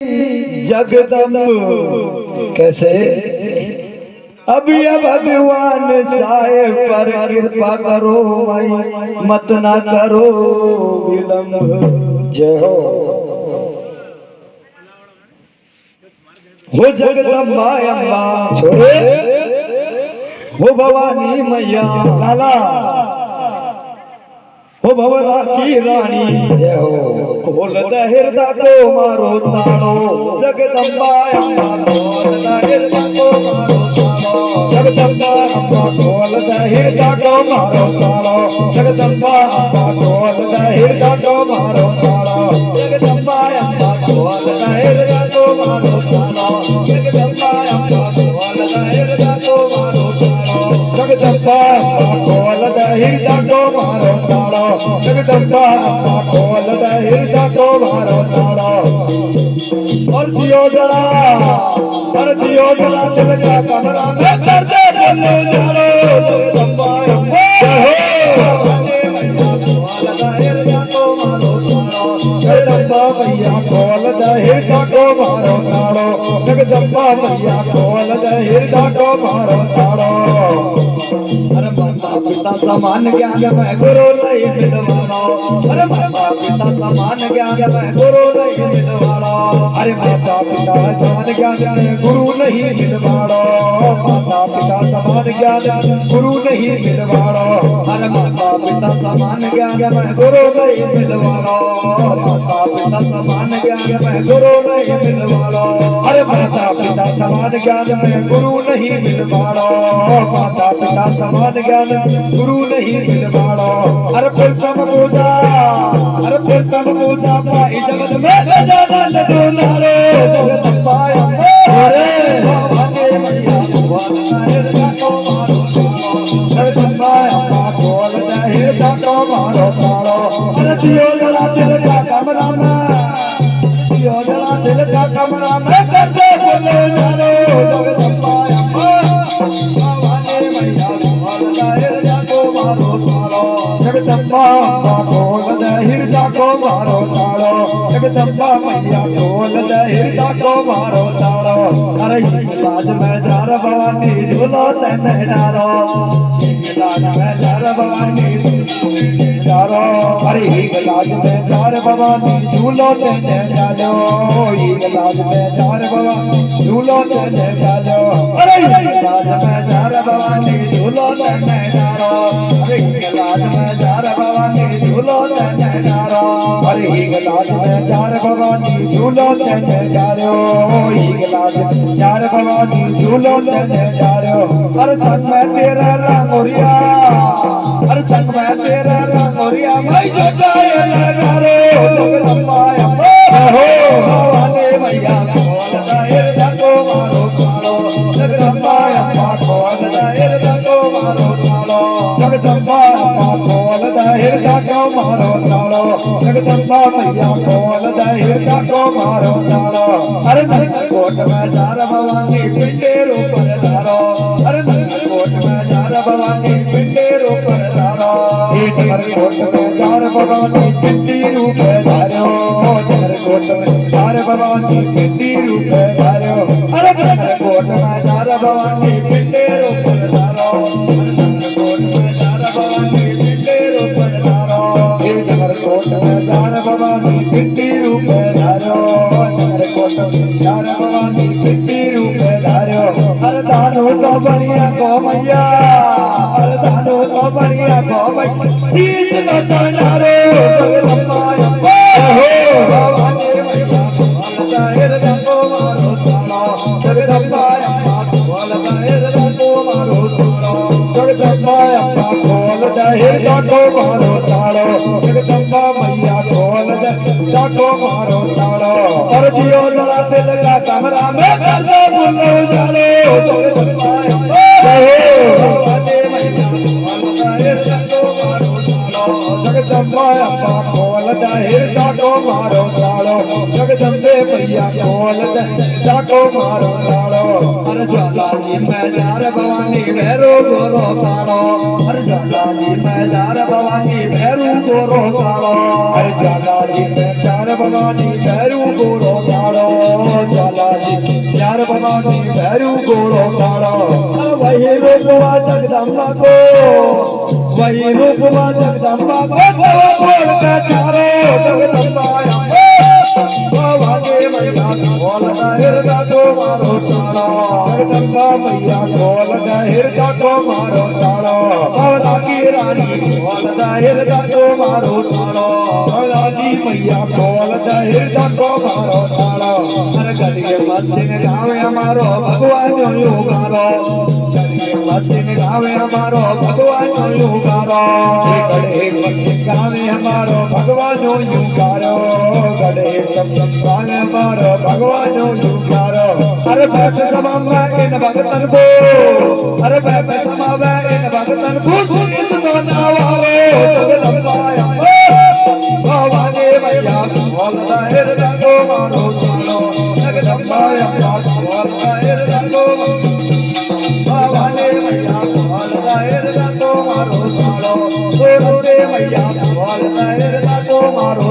जगदम्ब कैसे अभी भगवान साहेब पर कृपा करो भाई, मत ना करो विलंब। जय हो जगदम्बा अम्बा छोड़े हो भवानी मैया लाला हो भवरा की रानी। जय हो खोल द हृदय को मारो ताड़ो जगदम्बा अम्बा खोल द हृदय को मारो ताड़ो जगदम्बा अम्बा खोल द हृदय को मारो ताड़ो जगदम्बा अम्बा खोल द हृदय को मारो ताड़ो जगदम्बा अम्बा खोल द हृदय को मारो ताड़ो जगदम्बा अम्बा खोल द हृदय को मारो ताड़ो जगदम्बा अम्बा खोल द हृदय को मारो ताड़ो जगदम्बा अम्बा खोल द हृदय को मारो ताड़ो। और दियो जला दिल का कमरा में कर दे बोलो जानो जगदम्बा अम्बा जगदम्बा मैया खोल द हृदय को मारो ताड़ो जगदम्बा मैया खोल द हृदय को मारो ताड़ो। अरे माता पिता समान ज्ञान में गुरु नहीं मिलवाना, अरे माता पिता समान ज्ञान में गुरु नहीं मिलवाना, अरे माता पिता समान ज्ञान में गुरु नहीं मिलवाना, माता पिता समान ज्ञान गुरु नहीं मिलवाना, अरे माता पिता समान ज्ञान में गुरु नहीं मिलवाना, माता पिता समान ज्ञान में गुरु नहीं मिलवाना, अरे माता पिता समान ज्ञान में गुरु नहीं मिलवाना, माता पिता समान ज्ञान गुरु नहीं मिलवाना। अरे प्रथम पूजा पाई जगत में गजानन दो नारे जगदम्बा अरे भवानी मैया भगवान हृदय को मारो जगदम्बा अम्बा खोल द हृदय को मारो ताड़ो। अरे दियो जला दिल का कमरा में दियो जला दिल का कमरा में कर दे बोले जानो जगदम्बा अम्बा भवानी मैया खोल द हृदय को मारो ताड़ो जगदम्बा अम्बा खोल द हृदय को मारो ताड़ो जगदम्बा मैया खोल द हृदय को मारो ताड़ो। अरे लाज में जार भवानी झूलो तन डारो लाज में जार भवानी डारो अरे लाज में जार भवानी झूलो तन डालो लाज में जार भवानी झूलो तन डालो अरे लाज में जार भवानी झूलो तन डारो अरे लाज में जार भवानी झूलो तन डारो अरे लाज में जार भवानी झूलो तन डारो लाज जार भवानी झूलो तन डारो। अरे संग में तेरा लांगोरिया अरे संग में तेरा लांगोरिया भाई जो जाए लगारो जगदम्बा अम्बा भवानी मैया खोल द हृदय को मारो ताड़ो जगदम्बा अम्बा खोल द हृदय को मारो ताड़ो जगदम्बा अम्बा खोल द हृदय को मारो ताड़ो जगदम्बा मैया खोल द हृदय को मारो ताड़ो। अरे कोट में जार भवानी पिंडे रूप धारो अरे कोट में जार भवानी पिंडे रूप धारो कोट में जार भवानी पिंडी रूप धारो कोट में जार भवानी पिंडी रूप धारो अरे कोट में जार भवानी पिंडे रूप धारो कोट में जार भवानी पिंडे रूप धारो कोट में जार भवानी पिंडी रूप धारो कोट में जार भवानी पिंडी रूप धारो। अरे दानो तो बढ़िया गो मैया अरे दानो तो बढ़िया गो मैया शीश तो चढ़ारो जगदम्बा अम्बा भवानी मैया खोल द हृदय को मारो ताड़ो जगदम्बा अम्बा खोल द हृदय को मारो ताड़ो जगदम्बा अम्बा खोल द हृदय को मारो ताड़ो जगदम्बा मैया खोल द हृदय को मारो ताड़ो। और दियो जला दिल का कमरा में कर दे बोलो जानो जगदम्बा अम्बा भवानी मैया खोल द हृदय को मारो ताड़ो જગદંબા અંબા ખોલતા હિરદાકો મારો તાળો જગદંબે મૈયા ખોલતા હિરદાકો મારો તાળો અરે જ્વાલાજી મેદાર ભવાની ભેરો ગોરો તાળો અરે જ્વાલાજી મેદાર ભવાની ભેરો ગોરો તાળો અરે જ્વાલાજી મેદાર ભવાની ભેરો ગોરો તાળો જ્વાલાજી ચાર ભવાની ભેરો ગોરો તાળો વહી રૂપવા જગદંબા કો वही रूपवा जगदंबा को बोलता चारो जगदंबा भवानी मैया बोलता हिरदा को मारो तालो जगदंबा मैया बोलता हिरदा को मारो तालो भवना की रानी बोलता हिरदा को मारो तालो भवनाजी मैया बोलता हिरदा को मारो तालो हर गलिए मस्जिद गावे हमारो भगवान योगारो गलिए मस्जिद गावे हमारो भगवान युगारो गड़े मस्जिद गावे हमारो भगवान युगारो गड़े सब गावे हमारो भगवान युगारो अरे बैठ समावे इन भगतन को अरे बैठ समावे इन भगतन को सुनित तो नावावे जगदंबा भवानी मैया बोलता हिरदा को मारो तालो जगदंबा बोलता हिरदा को भवानी मैया बोलता हिरदा को मारो तालो मैया बोलता हिरदा को मारो